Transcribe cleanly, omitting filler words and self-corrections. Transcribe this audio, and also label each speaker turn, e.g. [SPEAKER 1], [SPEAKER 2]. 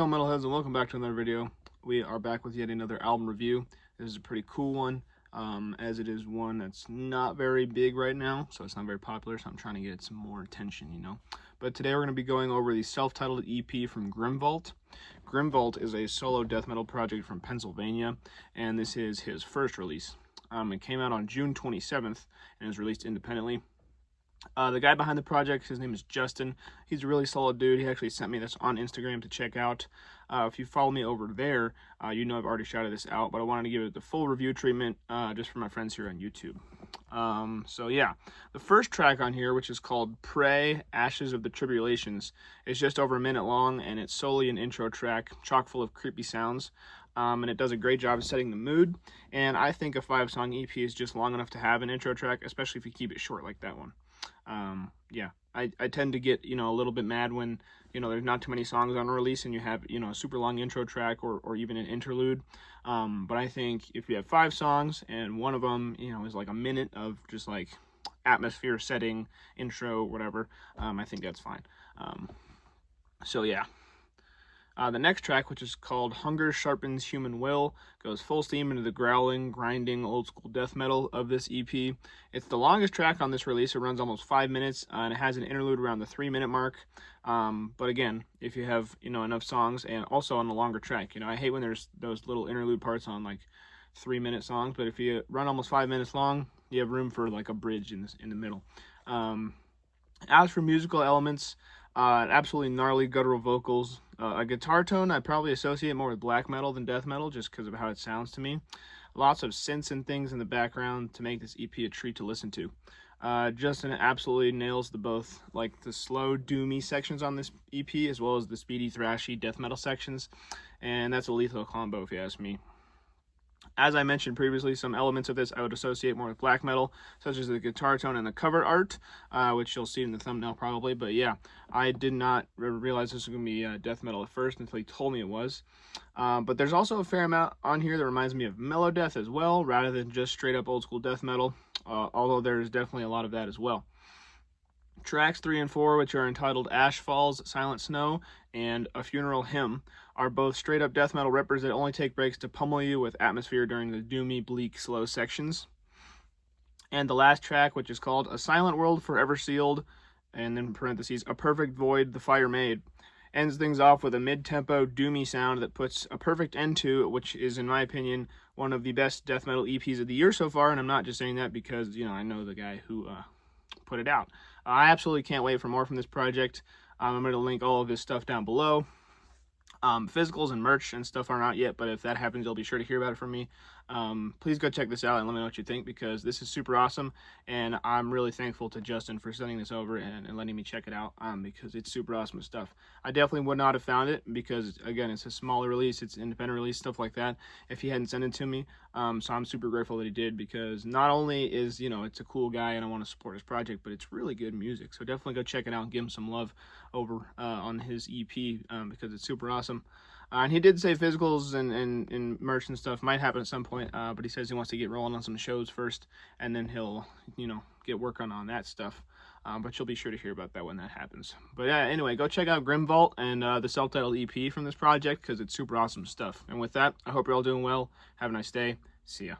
[SPEAKER 1] going, metalheads, and welcome back to another video. We are back with yet another album review. This is a pretty cool one, as it is one that's not very big right now, so it's not very popular, so I'm trying to get some more attention, you know. But today we're going to be going over the self-titled EP from Grimvault. Grimvault is a solo death metal project from Pennsylvania, and this is his first release. It came out on June 27th, and is released independently. The guy behind the project, his name is Justin. He's a really solid dude. He actually sent me this on Instagram to check out. If you follow me over there, you know I've already shouted this out, but I wanted to give it the full review treatment just for my friends here on YouTube. So yeah, the first track on here, which is called Pray, Ashes of the Tribulations, is just over a minute long, and it's solely an intro track, chock full of creepy sounds. And it does a great job of setting the mood, and I think a 5-song EP is just long enough to have an intro track, especially if you keep it short like that one. Yeah, I tend to get, a little bit mad when, there's not too many songs on a release and you have, a super long intro track or even an interlude. But I think if you have 5 songs and one of them, is like a minute of just like atmosphere setting, intro, whatever, I think that's fine. So yeah. The next track, which is called Hunger Sharpens Human Will, goes full steam into the growling, grinding, old-school death metal of this EP. It's the longest track on this release. It runs almost 5 minutes, and it has an interlude around the 3-minute mark. But again, if you have, enough songs, and also on the longer track, I hate when there's those little interlude parts on, like, 3-minute songs, but if you run almost 5 minutes long, you have room for, like, a bridge in the middle. As for musical elements, absolutely gnarly guttural vocals. A guitar tone I'd probably associate more with black metal than death metal just because of how it sounds to me. Lots of synths and things in the background to make this EP a treat to listen to. Justin absolutely nails both the slow doomy sections on this EP as well as the speedy thrashy death metal sections, and that's a lethal combo if you ask me. As I mentioned previously, some elements of this I would associate more with black metal, such as the guitar tone and the cover art, which you'll see in the thumbnail probably. But yeah, I did not realize this was going to be death metal at first until he told me it was. But there's also a fair amount on here that reminds me of melodeath as well, rather than just straight up old school death metal, although there's definitely a lot of that as well. Tracks 3 and 4, which are entitled Ash Falls, Silent Snow, and A Funeral Hymn, are both straight-up death metal rippers that only take breaks to pummel you with atmosphere during the doomy, bleak, slow sections. And the last track, which is called A Silent World Forever Sealed, and then in parentheses, A Perfect Void, The Fire Made, ends things off with a mid-tempo, doomy sound that puts a perfect end to, which is, in my opinion, one of the best death metal EPs of the year so far, and I'm not just saying that because, I know the guy who put it out. I absolutely can't wait for more from this project. I'm going to link all of his stuff down below. Physicals and merch and stuff aren't out yet, but if that happens, you'll be sure to hear about it from me. Please go check this out and let me know what you think, because this is super awesome, and I'm really thankful to Justin for sending this over and letting me check it out, because it's super awesome stuff. I definitely would not have found it because, again, it's a smaller release, it's an independent release, stuff like that, if he hadn't sent it to me. So I'm super grateful that he did, because not only is, it's a cool guy and I want to support his project, but it's really good music. So definitely go check it out and give him some love over on his EP, because it's super awesome. And he did say physicals and merch and stuff might happen at some point, but he says he wants to get rolling on some shows first, and then he'll, get working on that stuff. But you'll be sure to hear about that when that happens. But anyway, go check out Grimvault and the self-titled EP from this project, because it's super awesome stuff. And with that, I hope you're all doing well. Have a nice day. See ya.